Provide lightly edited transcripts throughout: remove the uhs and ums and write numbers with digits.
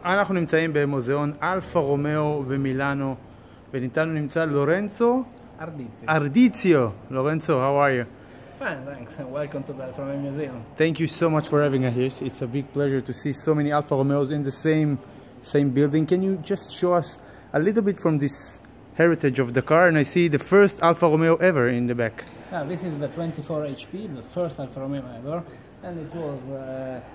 אנחנו נמצאים במוזיאון אלפא, רומאו ומילאנו, ואיתנו נמצא לורנצו ארדיציו. Lorenzo, how are you? Fine, thanks, and welcome to the Alfa Romeo Museum. Thank you so much for having us here. It's a big pleasure to see so many Alfa Romeos in the same building. Can you just show us a little bit from this heritage of the car? And I see the first Alfa Romeo ever in the back. This is the 24 HP, the first Alfa Romeo ever, and it was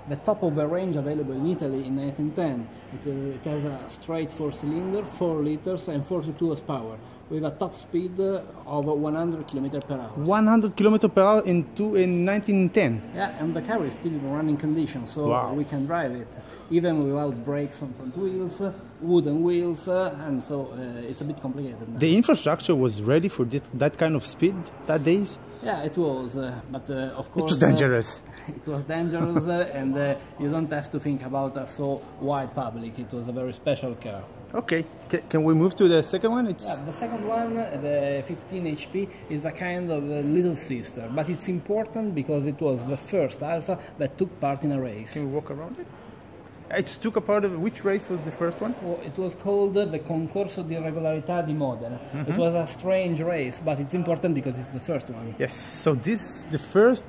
the top of the range available in Italy in 1910. It has a straight 4-cylinder, 4 liters and 42 horsepower, with a top speed of 100 km per hour. 100 km per hour in 1910? Yeah, and the car is still in running condition, so wow. We can drive it, even without brakes on front wheels, wooden wheels, and so it's a bit complicated now. The infrastructure was ready for that kind of speed that days? Yeah, it was, but of course... It was dangerous. It was dangerous, and you don't have to think about a so wide public. It was a very special car. Okay, can we move to the second one? Yeah, the second one, the 15 HP, is a kind of a little sister, but it's important because it was the first Alfa that took part in a race. Can we walk around it? It took a part of... Which race was the first one? Well, it was called the Concorso di Regolarità di Modena. It was a strange race, but it's important because it's the first one. Yes, so this is the first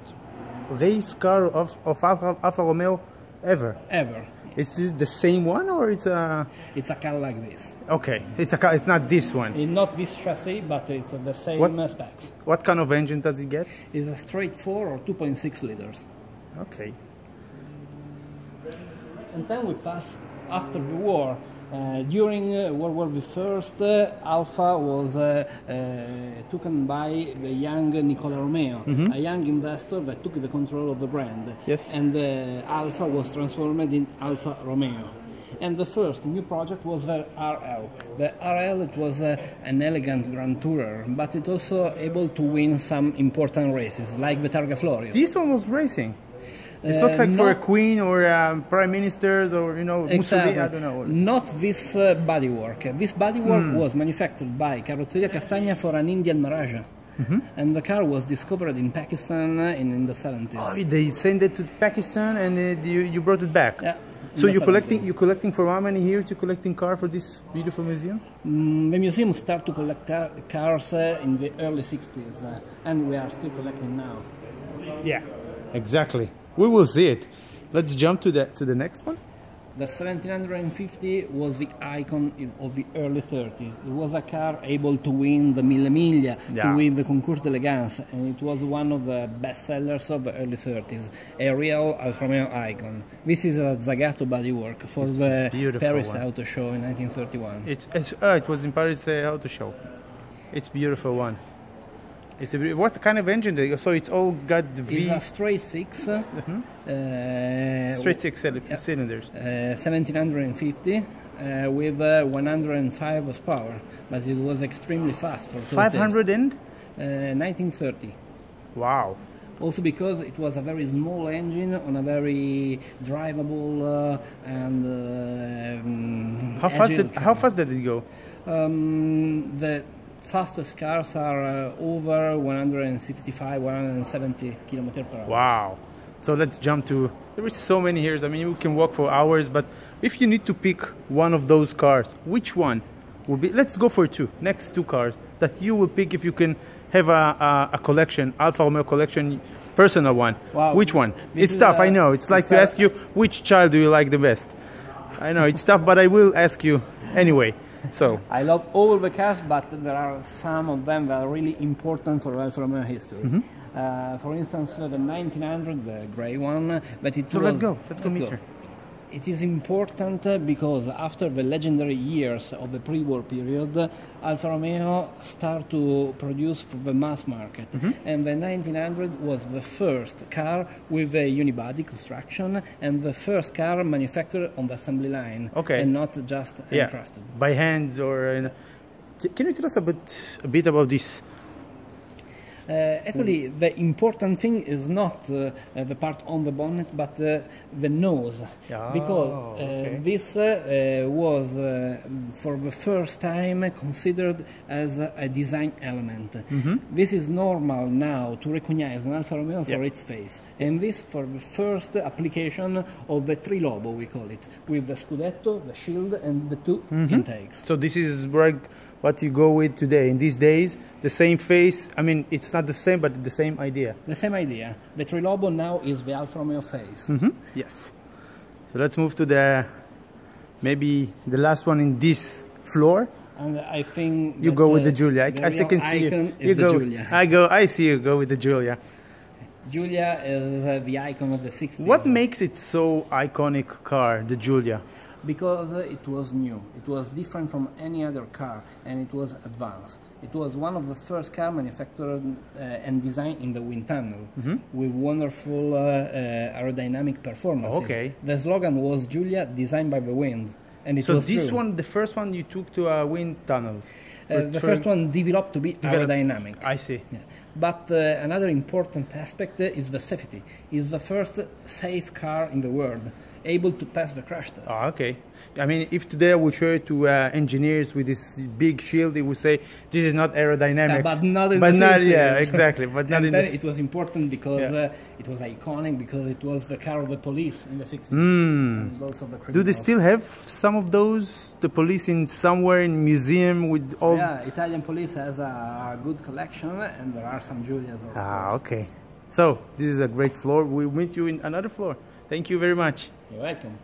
race car of Alfa Romeo ever? Ever. Is this the same one or it's a... It's a car like this. Okay, it's a car, it's not this one. It's not this chassis, but it's the same specs. What kind of engine does it get? It's a straight 4 or 2.6 liters. Okay. And then we pass after the war. During World War I, Alfa was taken by the young Nicola Romeo, a young investor that took the control of the brand. Yes. And Alfa was transformed in Alfa Romeo. And the first new project was the RL. The RL, it was an elegant Grand Tourer, but it also able to win some important races, like the Targa Florio. This one was racing. It's not like for a queen or prime ministers or, you know, exactly. Mussolini, I don't know. Not this bodywork. This bodywork was manufactured by Carrozzeria Castagna for an Indian Maharaja. And the car was discovered in Pakistan in the 70s. Oh, they sent it to Pakistan and you brought it back? Yeah. So you're collecting for how many years? You're collecting cars for this beautiful museum? The museum started to collect cars in the early 60s, and we are still collecting now. Yeah, exactly. We will see it. Let's jump to the next one. The 1750 was the icon of the early 30s. It was a car able to win the Mille Miglia, to win the Concours d'Elegance, and it was one of the best sellers of the early 30s, a real Alfa Romeo icon. This is a Zagato bodywork for the Paris Auto Show in 1931. It was in Paris Auto Show. It's a beautiful one. It's what kind of engine? So it's all got the V. It's a straight 6. Straight 6 cylinders. 1750 with 105 horsepower, but it was extremely fast for those 500 and 1930. Wow. Also because it was a very small engine on a very drivable and how fast did it go? The fastest cars are over 165, 170 km per hour. Wow. So let's jump to... There are so many here. I mean, we can walk for hours, but if you need to pick one of those cars, which one would be... Let's go for next two cars that you will pick if you can have a collection, Alfa Romeo collection, personal one. Wow. Which one? It's tough, I know. It's like to ask you, which child do you like the best? I know, it's tough, but I will ask you anyway. So I love all the cars, but there are some of them that are really important for Alfa Romeo history. For instance, the 1900, the grey one, but it's... So let's go meet her. It is important because after the legendary years of the pre-war period, Alfa Romeo started to produce for the mass market. And the 1900 was the first car with a unibody construction and the first car manufactured on the assembly line, and not just handcrafted. By hands or... Can you tell us a bit about this? Actually, the important thing is not the part on the bonnet, but the nose, because this was for the first time considered as a design element. This is normal now to recognize an Alfa Romeo for its face, and this for the first application of the trilobo, we call it, with the scudetto, the shield, and the two intakes. So this is what you go with today. In these days, the same face, I mean, it's not the same, but the same idea. The same idea. The trilobo now is the Alfa Romeo face. Yes. So let's move to maybe the last one in this floor. And I think you go with the Giulia. As I can see you go. Giulia. I see you go with the Giulia. Giulia is the icon of the 60s. What makes it so iconic car, the Giulia? Because it was new. It was different from any other car, and it was advanced. It was one of the first car manufactured and designed in the wind tunnel, with wonderful aerodynamic performances. Okay. The slogan was Giulia, designed by the wind. And it was this true. one, the first one you took to wind tunnels? The first one developed to be aerodynamic. I see. Yeah. But another important aspect is the safety. It's the first safe car in the world, able to pass the crash test. Oh, okay. I mean, if today I would show it to engineers with this big shield, they would say this is not aerodynamic. But not in but the not, safety. yeah, exactly. But not and in then this. it was important because it was iconic, because it was the car of the police in the 60s. And also the Do they still have some of those? The police in somewhere in museum with all. Yeah, Italian police has a good collection, and there are some Giulias. Okay. So this is a great floor. We'll meet you in another floor. Thank you very much. You're welcome.